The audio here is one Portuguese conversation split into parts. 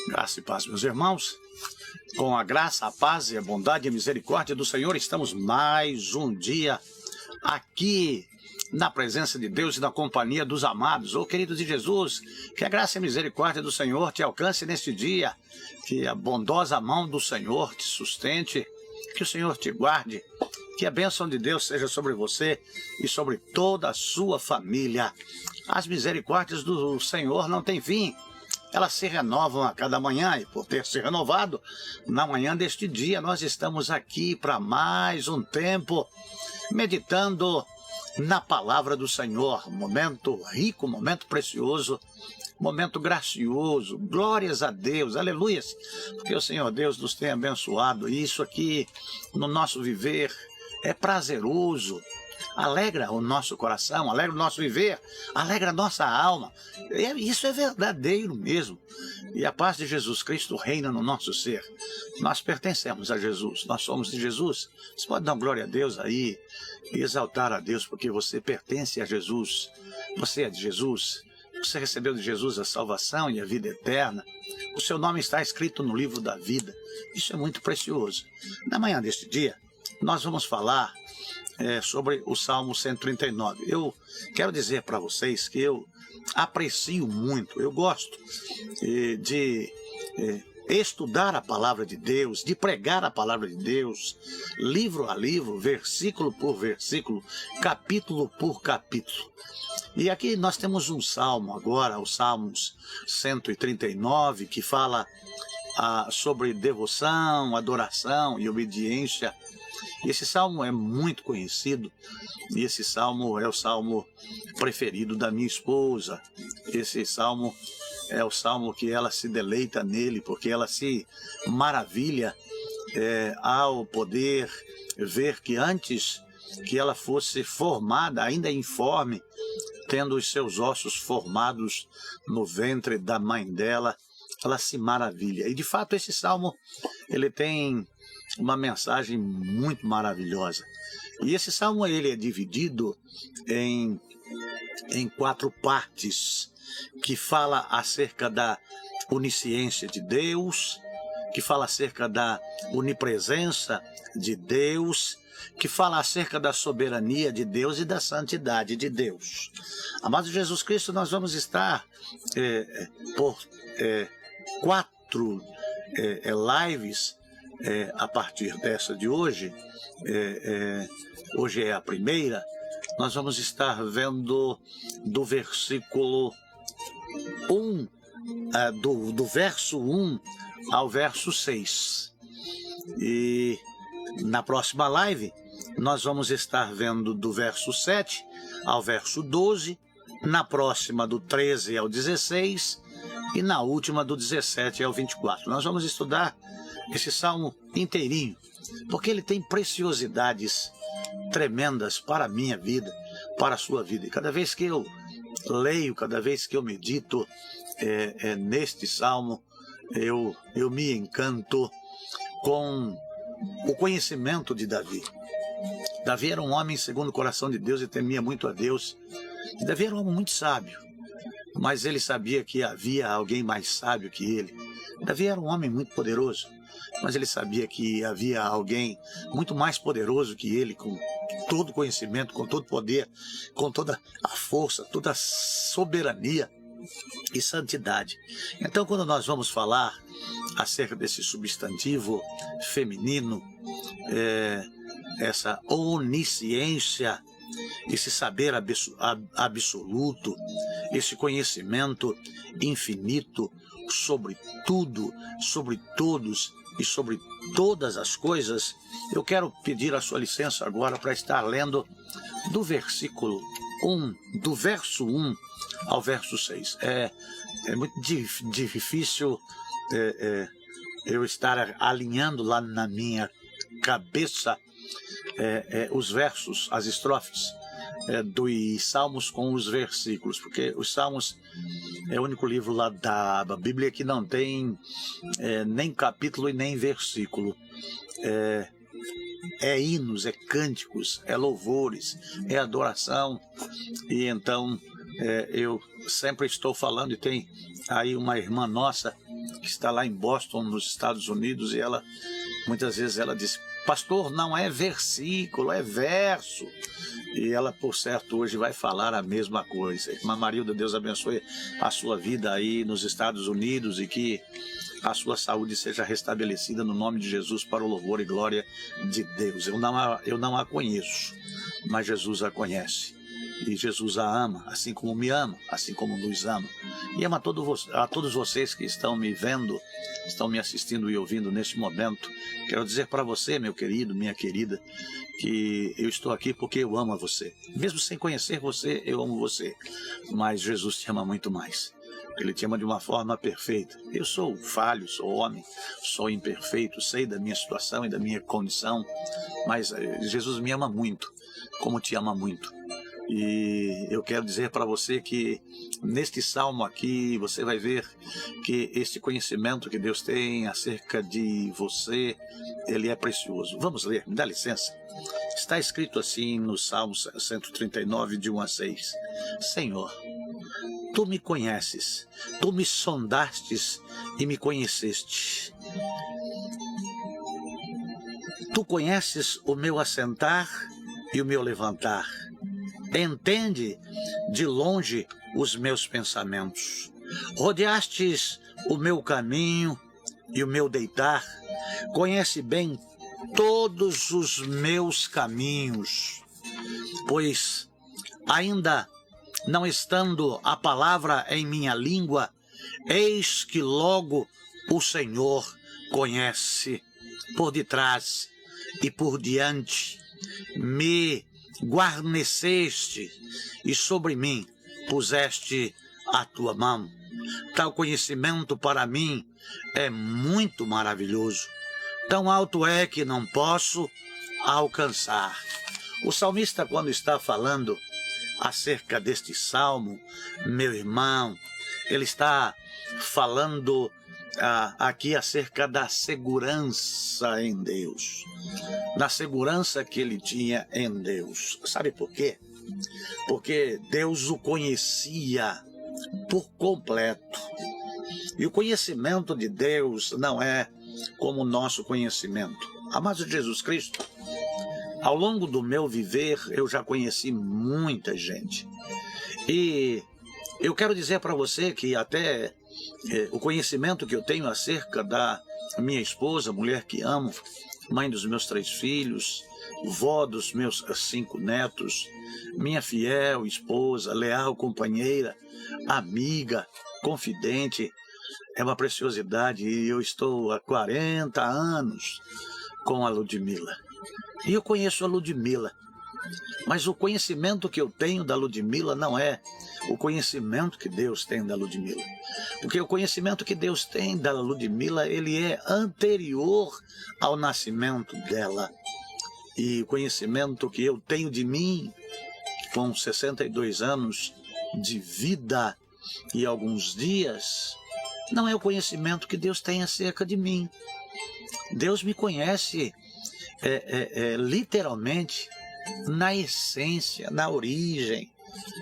Graça e paz, meus irmãos. Com a graça, a paz e a bondade e a misericórdia do Senhor, estamos mais um dia aqui na presença de Deus e na companhia dos amados. Ô querido de Jesus, que a graça e a misericórdia do Senhor te alcance neste dia, que a bondosa mão do Senhor te sustente, que o Senhor te guarde, que a bênção de Deus seja sobre você e sobre toda a sua família. As misericórdias do Senhor não têm fim. Elas se renovam a cada manhã e por ter se renovado, na manhã deste dia nós estamos aqui para mais um tempo, meditando na palavra do Senhor. Momento rico, momento precioso, momento gracioso. Glórias a Deus, aleluias, porque o Senhor Deus nos tem abençoado. E isso aqui no nosso viver é prazeroso. Alegra o nosso coração, alegra o nosso viver, alegra a nossa alma. Isso é verdadeiro mesmo. E a paz de Jesus Cristo reina no nosso ser. Nós pertencemos a Jesus, nós somos de Jesus. Você pode dar glória a Deus aí e exaltar a Deus, porque você pertence a Jesus. Você é de Jesus. Você recebeu de Jesus a salvação e a vida eterna. O seu nome está escrito no livro da vida. Isso é muito precioso. Na manhã deste dia, nós vamos falar sobre o Salmo 139. Eu quero dizer para vocês que eu aprecio muito, eu gosto de estudar a palavra de Deus, de pregar a palavra de Deus, livro a livro, versículo por versículo, capítulo por capítulo. E aqui nós temos um salmo agora, o Salmos 139, que fala sobre devoção, adoração e obediência. Esse salmo é muito conhecido e esse salmo é o salmo preferido da minha esposa. Esse salmo é o salmo que ela se deleita nele, porque ela se maravilha ao poder ver que antes que ela fosse formada, ainda informe, tendo os seus ossos formados no ventre da mãe dela, ela se maravilha. E de fato esse salmo ele tem uma mensagem muito maravilhosa. E esse salmo ele é dividido em 4 partes, que fala acerca da onisciência de Deus, que fala acerca da onipresença de Deus, que fala acerca da soberania de Deus e da santidade de Deus. Amado Jesus Cristo, nós vamos estar por 4 lives a partir dessa de hoje. Hoje é a primeira. Nós vamos estar vendo do versículo 1, do verso 1 ao verso 6. E na próxima live nós vamos estar vendo do verso 7 ao verso 12, na próxima do 13 ao 16 e na última do 17 ao 24. Nós vamos estudar esse salmo inteirinho, porque ele tem preciosidades tremendas para a minha vida, para a sua vida. E cada vez que eu leio, cada vez que eu medito neste salmo, eu me encanto com o conhecimento de Davi. Davi era um homem segundo o coração de Deus e temia muito a Deus. Davi era um homem muito sábio, mas ele sabia que havia alguém mais sábio que ele. Davi era um homem muito poderoso, mas ele sabia que havia alguém muito mais poderoso que ele, com todo conhecimento, com todo poder, com toda a força, toda a soberania e santidade. Então, quando nós vamos falar acerca desse substantivo feminino, essa onisciência, esse saber absoluto, esse conhecimento infinito sobre tudo, sobre todos e sobre todas as coisas, eu quero pedir a sua licença agora para estar lendo do versículo 1, do verso 1 ao verso 6. É muito difícil eu estar alinhando lá na minha cabeça os versos, as estrofes dos Salmos com os versículos, porque os Salmos é o único livro lá da Bíblia que não tem nem capítulo e nem versículo. É hinos, é cânticos, é louvores, é adoração. E então eu sempre estou falando, e tem aí uma irmã nossa que está lá em Boston, nos Estados Unidos, e muitas vezes ela diz: pastor, não é versículo, é verso. E ela, por certo, hoje vai falar a mesma coisa. Irmã Marilda, Deus abençoe a sua vida aí nos Estados Unidos e que a sua saúde seja restabelecida no nome de Jesus, para o louvor e glória de Deus. Eu não a conheço, mas Jesus a conhece. E Jesus a ama, assim como me ama, assim como nos ama. E ama a todos vocês que estão me vendo, estão me assistindo e ouvindo neste momento. Quero dizer para você, meu querido, minha querida, que eu estou aqui porque eu amo a você. Mesmo sem conhecer você, eu amo você. Mas Jesus te ama muito mais. Ele te ama de uma forma perfeita. Eu sou falho, sou homem, sou imperfeito, sei da minha situação e da minha condição, mas Jesus me ama muito, como te ama muito. E eu quero dizer para você que neste salmo aqui você vai ver que este conhecimento que Deus tem acerca de você, ele é precioso. Vamos ler, me dá licença. Está escrito assim no Salmo 139, de 1 a 6. Senhor, Tu me conheces, Tu me sondastes e me conheceste. Tu conheces o meu assentar e o meu levantar. Entende de longe os meus pensamentos. Rodeastes o meu caminho e o meu deitar. Conhece bem todos os meus caminhos. Pois, ainda não estando a palavra em minha língua, eis que logo o Senhor conhece. Por detrás e por diante me guarneceste e sobre mim puseste a tua mão. Tal conhecimento para mim é muito maravilhoso. Tão alto é que não posso alcançar. O salmista, quando está falando acerca deste salmo, meu irmão, ele está falando aqui acerca da segurança em Deus, da segurança que ele tinha em Deus. Sabe por quê? Porque Deus o conhecia por completo. E o conhecimento de Deus não é como o nosso conhecimento. Amado Jesus Cristo, ao longo do meu viver, eu já conheci muita gente. E eu quero dizer para você que até o conhecimento que eu tenho acerca da minha esposa, mulher que amo, mãe dos meus 3 filhos, vó dos meus 5 netos, minha fiel esposa, leal companheira, amiga, confidente, é uma preciosidade. E eu estou há 40 anos com a Ludmila. E eu conheço a Ludmila, mas o conhecimento que eu tenho da Ludmila não é o conhecimento que Deus tem da Ludmila. Porque o conhecimento que Deus tem da Ludmila, ele é anterior ao nascimento dela. E o conhecimento que eu tenho de mim, com 62 anos de vida e alguns dias, não é o conhecimento que Deus tem acerca de mim. Deus me conhece literalmente na essência, na origem.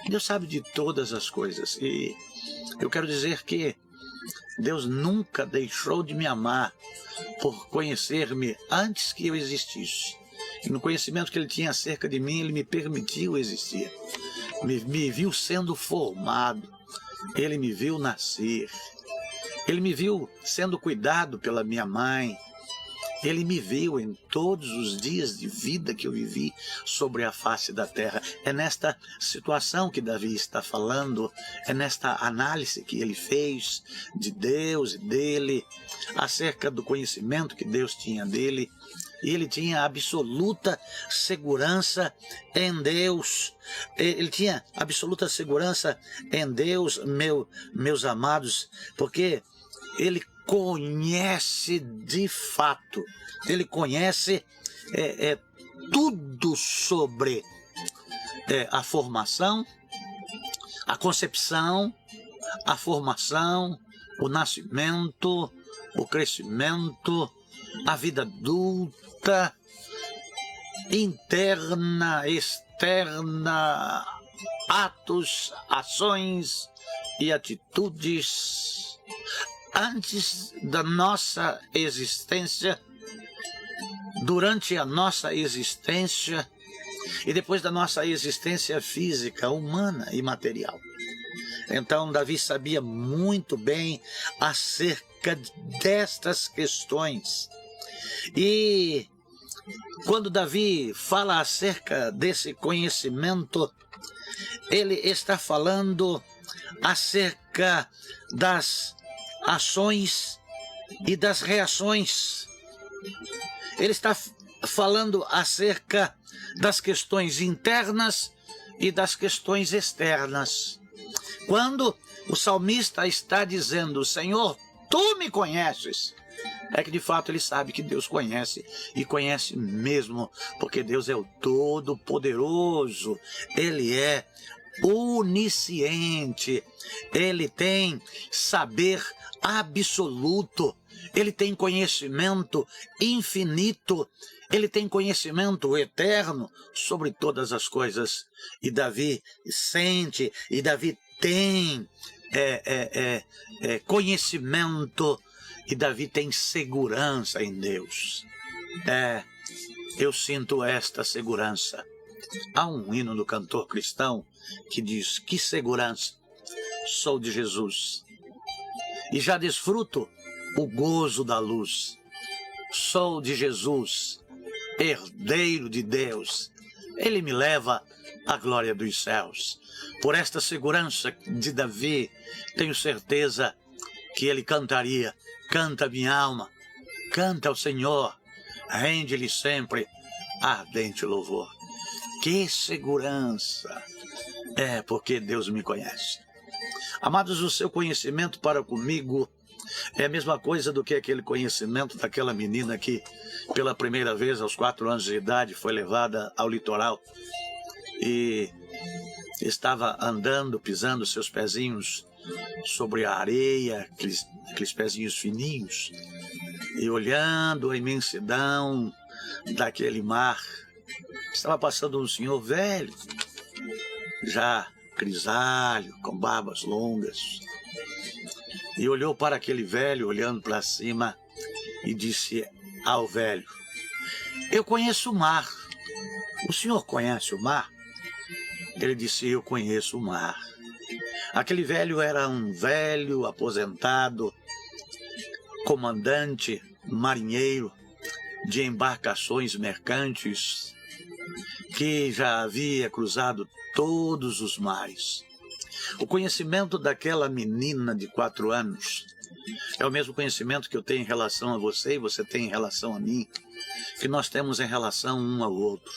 Deus sabe de todas as coisas. E eu quero dizer que Deus nunca deixou de me amar por conhecer-me antes que eu existisse. E no conhecimento que Ele tinha acerca de mim, Ele me permitiu existir. Me viu sendo formado. Ele me viu nascer. Ele me viu sendo cuidado pela minha mãe. Ele me viu em todos os dias de vida que eu vivi sobre a face da terra. É nesta situação que Davi está falando, é nesta análise que ele fez de Deus e dele, acerca do conhecimento que Deus tinha dele. E ele tinha absoluta segurança em Deus. Ele tinha absoluta segurança em Deus, meus amados, porque ele conhece de fato, ele conhece tudo sobre a formação, a concepção, a formação, o nascimento, o crescimento, a vida adulta, interna, externa, atos, ações e atitudes antes da nossa existência, durante a nossa existência e depois da nossa existência física, humana e material. Então, Davi sabia muito bem acerca destas questões. E quando Davi fala acerca desse conhecimento, ele está falando acerca das ações e das reações. Ele está falando acerca das questões internas e das questões externas. Quando o salmista está dizendo, Senhor, tu me conheces, é que de fato ele sabe que Deus conhece, e conhece mesmo, porque Deus é o Todo-Poderoso, ele é onisciente, ele tem saber absoluto, ele tem conhecimento infinito, ele tem conhecimento eterno sobre todas as coisas. E Davi sente, e Davi tem conhecimento, e Davi tem segurança em Deus. Eu sinto esta segurança. Há um hino do cantor cristão que diz, que segurança, sou de Jesus, e já desfruto o gozo da luz. Sou de Jesus, herdeiro de Deus, ele me leva à glória dos céus. Por esta segurança de Davi, tenho certeza que ele cantaria, canta minha alma, canta ao Senhor, rende-lhe sempre ardente louvor. Que segurança! Porque Deus me conhece. Amados, o seu conhecimento para comigo é a mesma coisa do que aquele conhecimento daquela menina que, pela primeira vez, aos 4 anos de idade, foi levada ao litoral e estava andando, pisando seus pezinhos sobre a areia, aqueles pezinhos fininhos, e olhando a imensidão daquele mar. Estava passando um senhor velho, já grisalho, com barbas longas, e olhou para aquele velho, olhando para cima, e disse ao velho, eu conheço o mar. O senhor conhece o mar? Ele disse, eu conheço o mar. Aquele velho era um velho aposentado, comandante, marinheiro de embarcações mercantes, que já havia cruzado todos os mares. O conhecimento daquela menina de 4 anos é o mesmo conhecimento que eu tenho em relação a você e você tem em relação a mim, que nós temos em relação um ao outro.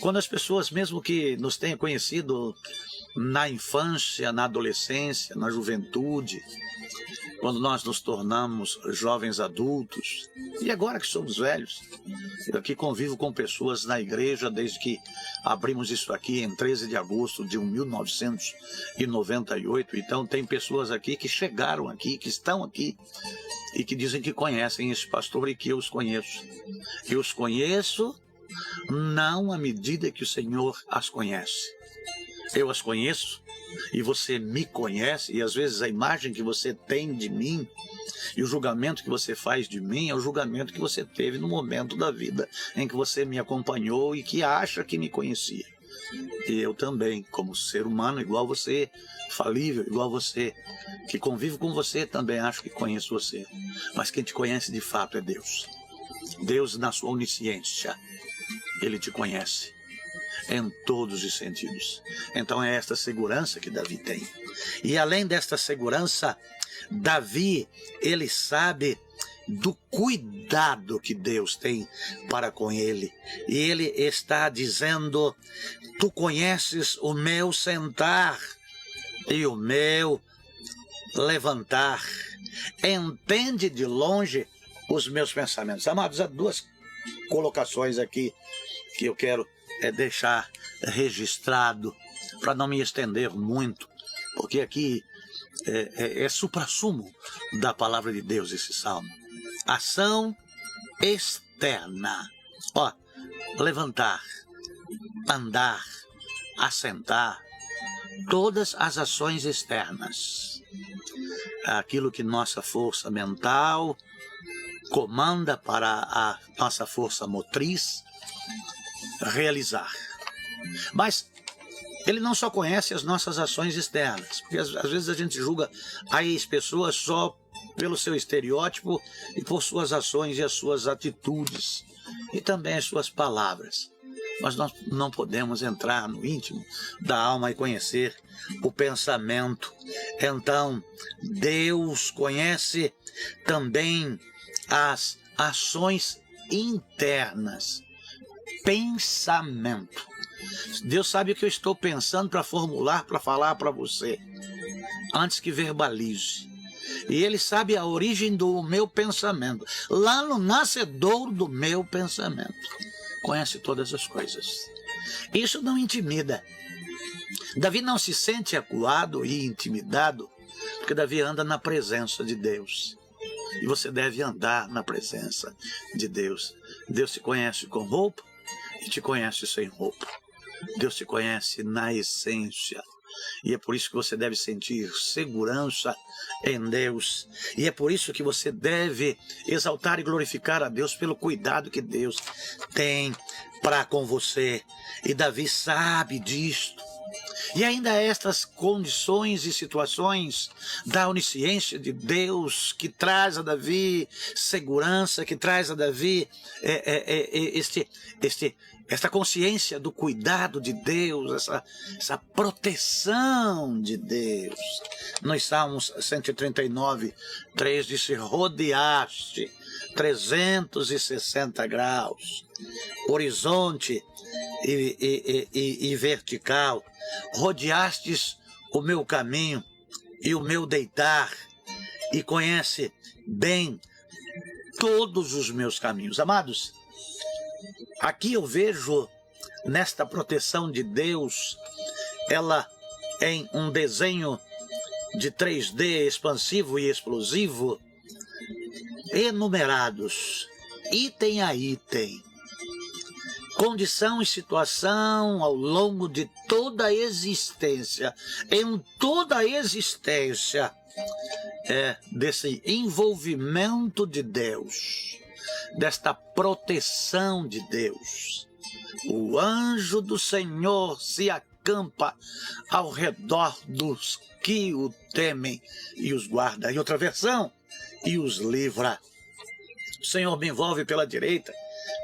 Quando as pessoas, mesmo que nos tenham conhecido na infância, na adolescência, na juventude, quando nós nos tornamos jovens adultos, e agora que somos velhos, eu aqui convivo com pessoas na igreja desde que abrimos isso aqui em 13 de agosto de 1998, então tem pessoas aqui que chegaram aqui, que estão aqui, e que dizem que conhecem esse pastor e que eu os conheço. Eu os conheço não à medida que o Senhor as conhece. Eu as conheço e você me conhece, e às vezes a imagem que você tem de mim e o julgamento que você faz de mim é o julgamento que você teve no momento da vida em que você me acompanhou e que acha que me conhecia. E eu também, como ser humano igual você, falível igual você, que convivo com você, também acho que conheço você. Mas quem te conhece de fato é Deus. Deus, na sua onisciência, ele te conhece em todos os sentidos. Então é esta segurança que Davi tem. E além desta segurança, Davi, ele sabe do cuidado que Deus tem para com ele. E ele está dizendo, tu conheces o meu sentar e o meu levantar. Entende de longe os meus pensamentos. Amados, há 2 colocações aqui que eu quero deixar registrado, para não me estender muito, porque aqui é suprassumo da palavra de Deus esse salmo. Ação externa. Levantar, andar, assentar, todas as ações externas. Aquilo que nossa força mental comanda para a nossa força motriz realizar. Mas ele não só conhece as nossas ações externas, porque às vezes a gente julga as pessoas só pelo seu estereótipo e por suas ações e as suas atitudes, e também as suas palavras. Mas nós não podemos entrar no íntimo da alma e conhecer o pensamento. Então, Deus conhece também as ações internas. Pensamento. Deus sabe o que eu estou pensando para formular, para falar para você, antes que verbalize. E Ele sabe a origem do meu pensamento, lá no nascedouro do meu pensamento. Conhece todas as coisas. Isso não intimida. Davi não se sente acuado e intimidado, porque Davi anda na presença de Deus. E você deve andar na presença de Deus. Deus te conhece com roupa e te conhece sem roupa. Deus te conhece na essência. E é por isso que você deve sentir segurança em Deus. E é por isso que você deve exaltar e glorificar a Deus pelo cuidado que Deus tem para com você. E Davi sabe disto. E ainda estas condições e situações da onisciência de Deus que traz a Davi segurança, que traz a Davi esta consciência do cuidado de Deus, essa proteção de Deus. Nos Salmos 139, 3 disse: rodeaste 360 graus, horizonte e vertical, rodeastes o meu caminho e o meu deitar, e conhece bem todos os meus caminhos. Amados, aqui eu vejo nesta proteção de Deus, ela em um desenho de 3D expansivo e explosivo, enumerados, item a item, condição e situação ao longo de toda a existência, em toda a existência, desse envolvimento de Deus, desta proteção de Deus. O anjo do Senhor se acampa ao redor dos que o temem e os guarda. Em outra versão, e os livra. O Senhor me envolve pela direita,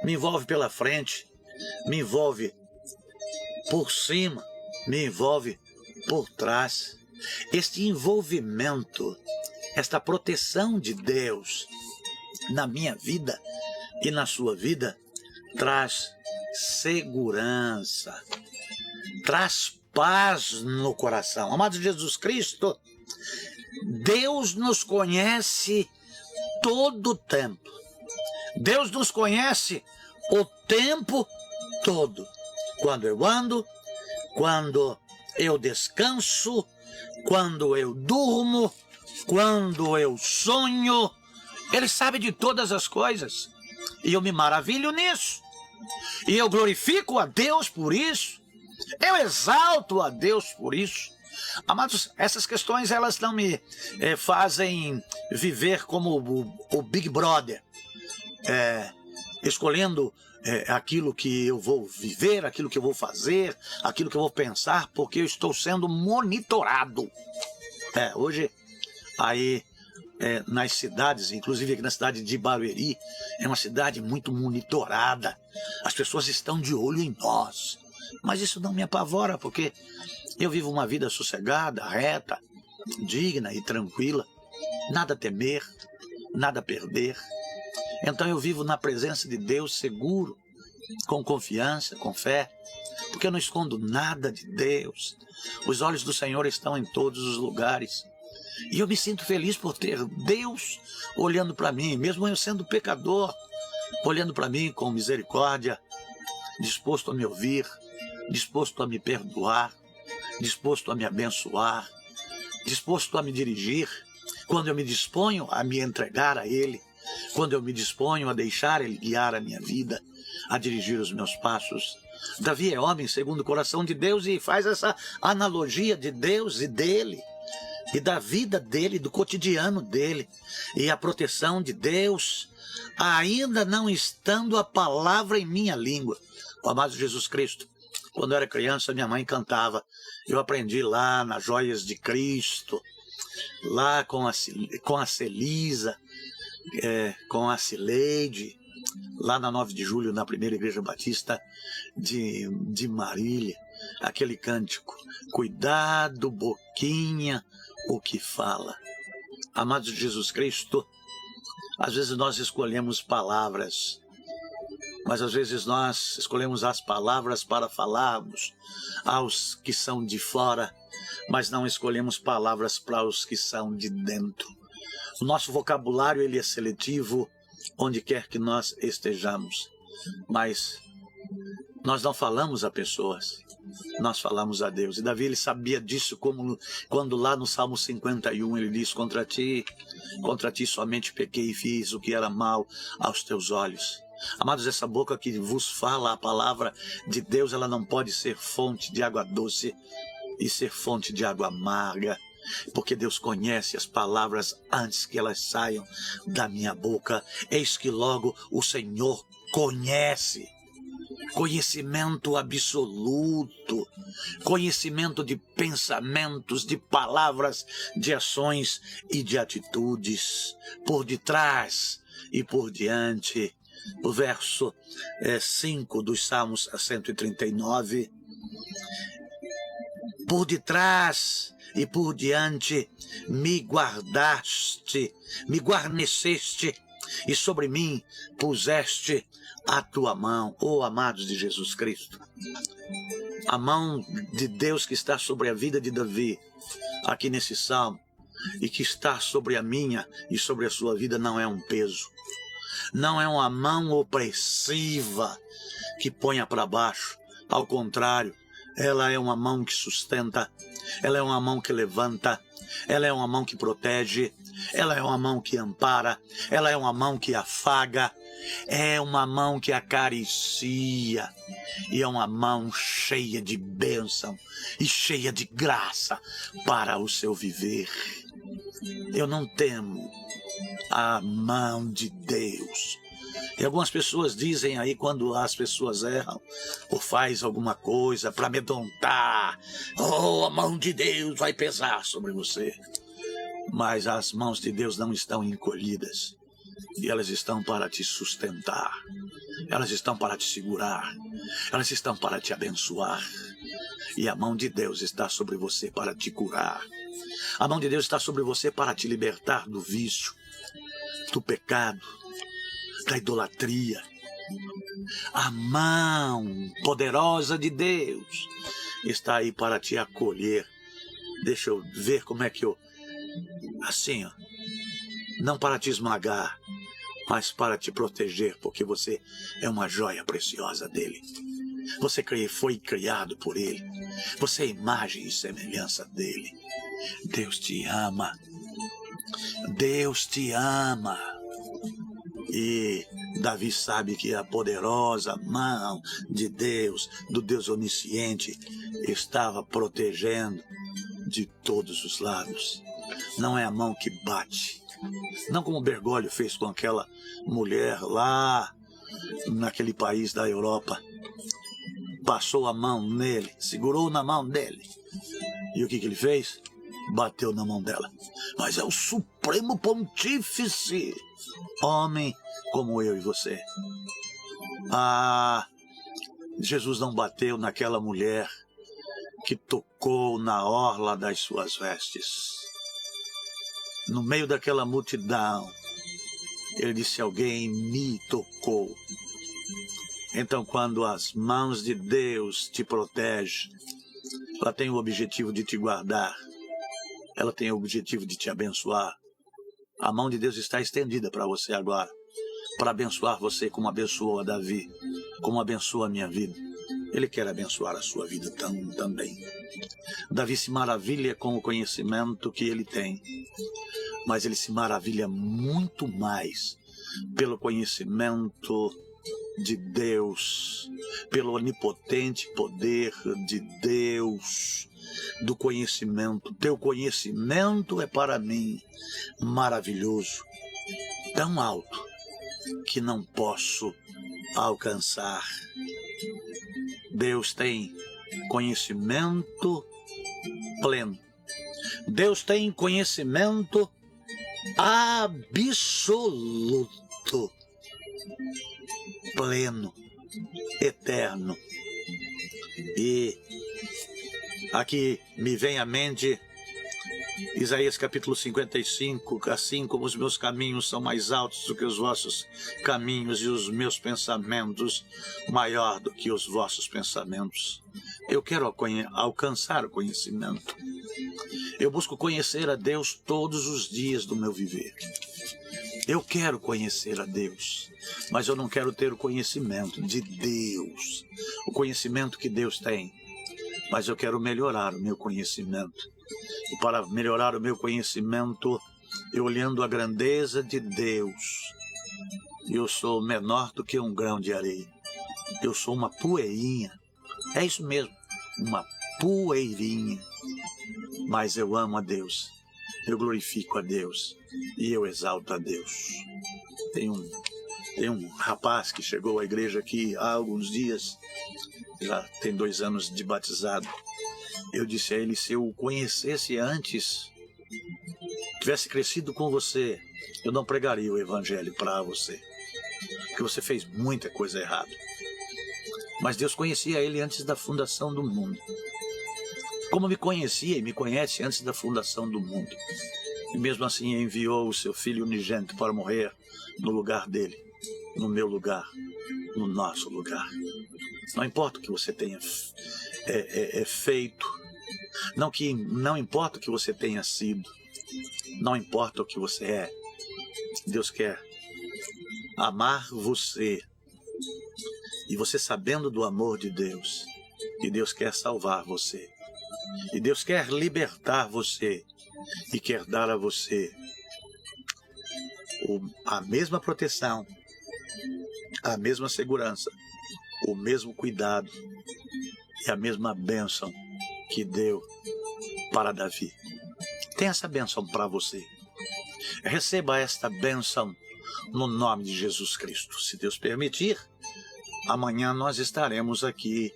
me envolve pela frente, me envolve por cima, me envolve por trás. Este envolvimento, esta proteção de Deus na minha vida e na sua vida traz segurança, traz paz no coração. Amado Jesus Cristo, Deus nos conhece todo o tempo. Deus nos conhece o tempo todo. Quando eu ando, quando eu descanso, quando eu durmo, quando eu sonho, Ele sabe de todas as coisas. E eu me maravilho nisso. E eu glorifico a Deus por isso. Eu exalto a Deus por isso. Amados, essas questões elas não me fazem viver como o Big Brother, escolhendo aquilo que eu vou viver, aquilo que eu vou fazer, aquilo que eu vou pensar, porque eu estou sendo monitorado. Hoje, aí nas cidades, inclusive aqui na cidade de Barueri, é uma cidade muito monitorada. As pessoas estão de olho em nós. Mas isso não me apavora, porque eu vivo uma vida sossegada, reta, digna e tranquila. Nada a temer, nada a perder. Então eu vivo na presença de Deus seguro, com confiança, com fé, porque eu não escondo nada de Deus. Os olhos do Senhor estão em todos os lugares. E eu me sinto feliz por ter Deus olhando para mim, mesmo eu sendo pecador, olhando para mim com misericórdia, disposto a me ouvir, disposto a me perdoar, disposto a me abençoar, disposto a me dirigir, quando eu me disponho a me entregar a Ele, quando eu me disponho a deixar Ele guiar a minha vida, a dirigir os meus passos. Davi é homem segundo o coração de Deus e faz essa analogia de Deus e dele, e da vida dele, do cotidiano dele, e a proteção de Deus, ainda não estando a palavra em minha língua. O amado Jesus Cristo, quando eu era criança, minha mãe cantava. Eu aprendi lá nas Joias de Cristo, lá com a Celisa, com a Cileide, lá na 9 de julho, na primeira igreja batista de Marília, aquele cântico: cuidado, boquinha, o que fala. Amados de Jesus Cristo, às vezes nós escolhemos palavras, mas às vezes nós escolhemos as palavras para falarmos aos que são de fora, mas não escolhemos palavras para os que são de dentro. O nosso vocabulário ele é seletivo onde quer que nós estejamos, mas nós não falamos a pessoas, nós falamos a Deus. E Davi ele sabia disso, como quando lá no Salmo 51 ele diz: contra ti somente pequei e fiz o que era mal aos teus olhos. Amados, essa boca que vos fala a palavra de Deus, ela não pode ser fonte de água doce e ser fonte de água amarga, porque Deus conhece as palavras antes que elas saiam da minha boca. Eis que logo o Senhor conhece. Conhecimento absoluto, conhecimento de pensamentos, de palavras, de ações e de atitudes, por detrás e por diante. O verso 5 dos Salmos 139, por detrás e por diante me guardaste, me guarneceste, e sobre mim puseste a tua mão. Oh, amados de Jesus Cristo, a mão de Deus que está sobre a vida de Davi, aqui nesse salmo, e que está sobre a minha e sobre a sua vida, não é um peso, não é uma mão opressiva que ponha para baixo. Ao contrário, ela é uma mão que sustenta, ela é uma mão que levanta, ela é uma mão que protege, ela é uma mão que ampara, ela é uma mão que afaga, é uma mão que acaricia, e é uma mão cheia de bênção e cheia de graça para o seu viver. Eu não temo a mão de Deus. E algumas pessoas dizem aí, quando as pessoas erram ou faz alguma coisa para amedrontar: oh, a mão de Deus vai pesar sobre você. Mas as mãos de Deus não estão encolhidas, e elas estão para te sustentar, elas estão para te segurar, elas estão para te abençoar. E a mão de Deus está sobre você para te curar. A mão de Deus está sobre você para te libertar do vício, do pecado, da idolatria. A mão poderosa de Deus está aí para te acolher. Deixa eu ver como é que eu... Assim, ó, não para te esmagar, mas para te proteger, porque você é uma joia preciosa dele. Você foi criado por ele. Você é imagem e semelhança dele. Deus te ama. Deus te ama. E Davi sabe que a poderosa mão de Deus, do Deus onisciente, estava protegendo de todos os lados. Não é a mão que bate, não como Bergoglio fez com aquela mulher lá naquele país da Europa. Passou a mão nele, segurou na mão dele, e o que ele fez? Bateu na mão dela. Mas é o Supremo Pontífice, homem como eu e você. Jesus não bateu naquela mulher que tocou na orla das suas vestes. No meio daquela multidão, ele disse: alguém me tocou. Então, quando as mãos de Deus te protegem, ela tem o objetivo de te guardar, ela tem o objetivo de te abençoar. A mão de Deus está estendida para você agora, para abençoar você como abençoou a Davi, como abençoa a minha vida. Ele quer abençoar a sua vida também. Davi se maravilha com o conhecimento que ele tem, mas ele se maravilha muito mais pelo conhecimento de Deus, pelo onipotente poder de Deus, do conhecimento. Teu conhecimento é para mim maravilhoso, tão alto que não posso alcançar. Deus tem conhecimento pleno. Deus tem conhecimento absoluto, pleno, eterno. E aqui me vem à mente Isaías capítulo 55, assim como os meus caminhos são mais altos do que os vossos caminhos e os meus pensamentos maior do que os vossos pensamentos. Eu quero alcançar o conhecimento. Eu busco conhecer a Deus todos os dias do meu viver. Eu quero conhecer a Deus, mas eu não quero ter o conhecimento de Deus, o conhecimento que Deus tem, mas eu quero melhorar o meu conhecimento. E para melhorar o meu conhecimento, eu olhando a grandeza de Deus, eu sou menor do que um grão de areia. Eu sou uma poeirinha. É isso mesmo, uma poeirinha. Mas eu amo a Deus, eu glorifico a Deus e eu exalto a Deus. Tem um rapaz que chegou à igreja aqui há alguns dias, já tem 2 anos de batizado. Eu disse a ele, se eu o conhecesse antes, tivesse crescido com você, eu não pregaria o evangelho para você, porque você fez muita coisa errada. Mas Deus conhecia ele antes da fundação do mundo, como me conhecia e me conhece antes da fundação do mundo. E mesmo assim enviou o seu Filho unigênito para morrer no lugar dele, no meu lugar, no nosso lugar. Não importa o que você tenha feito, não importa o que você tenha sido, não importa o que você é, Deus quer amar você, e você sabendo do amor de Deus, e Deus quer salvar você, e Deus quer libertar você, e quer dar a você a mesma proteção, a mesma segurança, o mesmo cuidado e a mesma bênção que deu para Davi. Tem essa bênção para você. Receba esta bênção no nome de Jesus Cristo. Se Deus permitir, amanhã nós estaremos aqui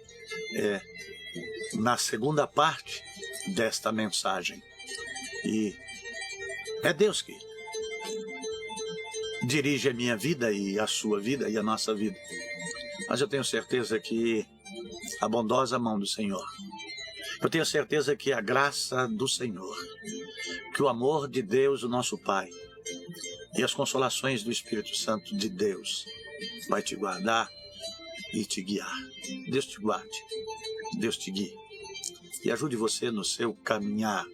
na segunda parte desta mensagem. E é Deus que dirige a minha vida e a sua vida e a nossa vida. Mas eu tenho certeza que a bondosa mão do Senhor, eu tenho certeza que a graça do Senhor, que o amor de Deus, o nosso Pai, e as consolações do Espírito Santo de Deus vai te guardar e te guiar. Deus te guarde, Deus te guie e ajude você no seu caminhar,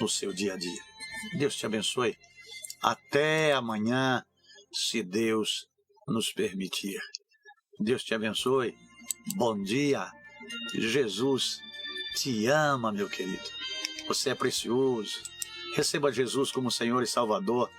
no seu dia a dia. Deus te abençoe. Até amanhã, se Deus nos permitir. Deus te abençoe. Bom dia. Jesus te ama, meu querido. Você é precioso. Receba Jesus como Senhor e Salvador.